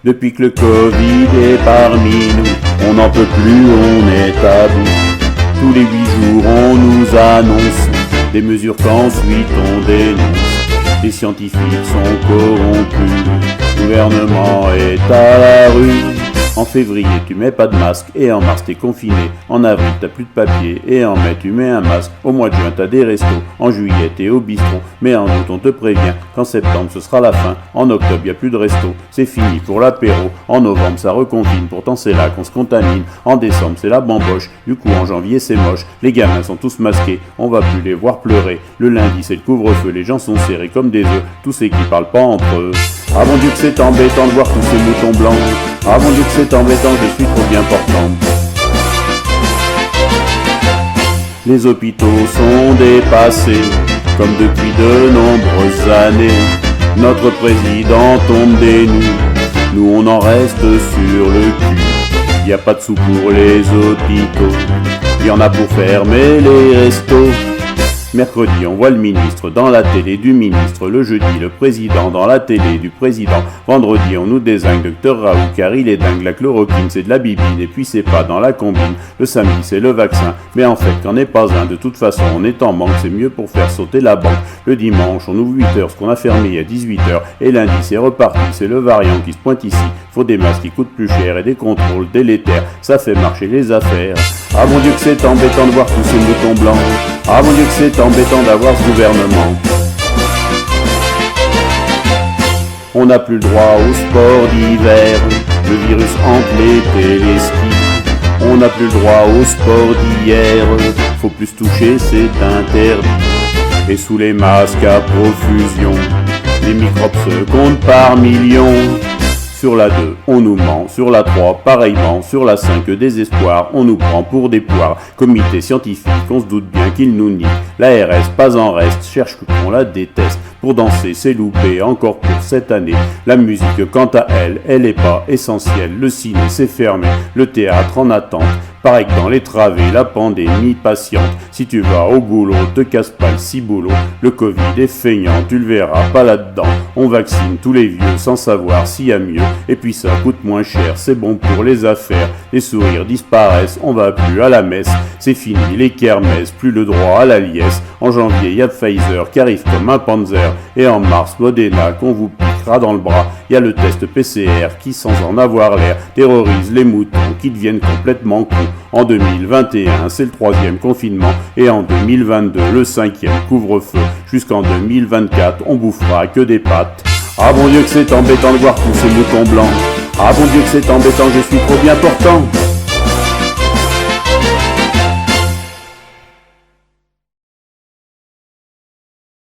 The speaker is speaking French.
Depuis que le Covid est parmi nous, on n'en peut plus, on est à bout. Tous les 8 jours on nous annonce des mesures qu'ensuite on dénonce. Les scientifiques sont corrompus, le gouvernement est à la rue. En février tu mets pas de masque et en mars t'es confiné. En avril t'as plus de papier et en mai tu mets un masque. Au mois de juin t'as des restos, en juillet t'es au bistrot. Mais en août on te prévient qu'en septembre ce sera la fin. En octobre y a plus de resto, c'est fini pour l'apéro. En novembre ça reconfine, pourtant c'est là qu'on se contamine. En décembre c'est la bamboche, du coup en janvier c'est moche. Les gamins sont tous masqués, on va plus les voir pleurer. Le lundi c'est le couvre-feu, les gens sont serrés comme des œufs. Tous ceux qui parlent pas entre eux. Ah mon Dieu que c'est embêtant de voir tous ces moutons blancs. Ah mon Dieu que c'est embêtant, je suis trop bien portant. Les hôpitaux sont dépassés, comme depuis de nombreuses années. Notre président tombe des nues, nous on en reste sur le cul. Y a pas de sous pour les hôpitaux, y en a pour fermer les restos. Mercredi, on voit le ministre dans la télé du ministre. Le jeudi, le président dans la télé du président. Vendredi, on nous désigne Docteur Raoult car il est dingue. La chloroquine, c'est de la bibine et puis c'est pas dans la combine. Le samedi, c'est le vaccin, mais en fait, qu'en est pas un. De toute façon, on est en manque, c'est mieux pour faire sauter la banque. Le dimanche, on ouvre 8h, ce qu'on a fermé à 18h. Et lundi, c'est reparti, c'est le variant qui se pointe ici. Faut des masques qui coûtent plus cher et des contrôles délétères. Ça fait marcher les affaires. Ah mon Dieu que c'est embêtant de voir tous ces moutons blancs. Ah mon Dieu que c'est embêtant d'avoir ce gouvernement. On n'a plus le droit au sport d'hiver, le virus hante l'été, les skis. On n'a plus le droit au sport d'hier, faut plus se toucher, c'est interdit. Et sous les masques à profusion, les microbes se comptent par millions. Sur la 2, on nous ment, sur la 3, pareillement, sur la 5, désespoir, on nous prend pour des poires. Comité scientifique, on se doute bien qu'il nous nie. L'ARS, pas en reste, cherche qu'on la déteste. Pour danser, c'est loupé, encore pour cette année. La musique, quant à elle, elle est pas essentielle. Le ciné, c'est fermé, le théâtre en attente. Pareil que dans les travées, la pandémie patiente. Si tu vas au boulot, te casse pas le ciboulot. Le Covid est feignant, tu le verras pas là-dedans. On vaccine tous les vieux sans savoir s'il y a mieux. Et puis ça coûte moins cher, c'est bon pour les affaires. Les sourires disparaissent, on va plus à la messe. C'est fini les kermesses, plus le droit à la liesse. En janvier, y a Pfizer qui arrive comme un Panzer. Et en mars, Modena qu'on vous piquera dans le bras. Y a le test PCR qui, sans en avoir l'air, terrorise les moutons qui deviennent complètement cons. En 2021, c'est le 3e confinement. Et en 2022, le 5e couvre-feu. Jusqu'en 2024, on bouffera que des pâtes. Ah bon Dieu que c'est embêtant de voir tous ces moutons blancs. Ah bon Dieu que c'est embêtant, je suis trop bien portant.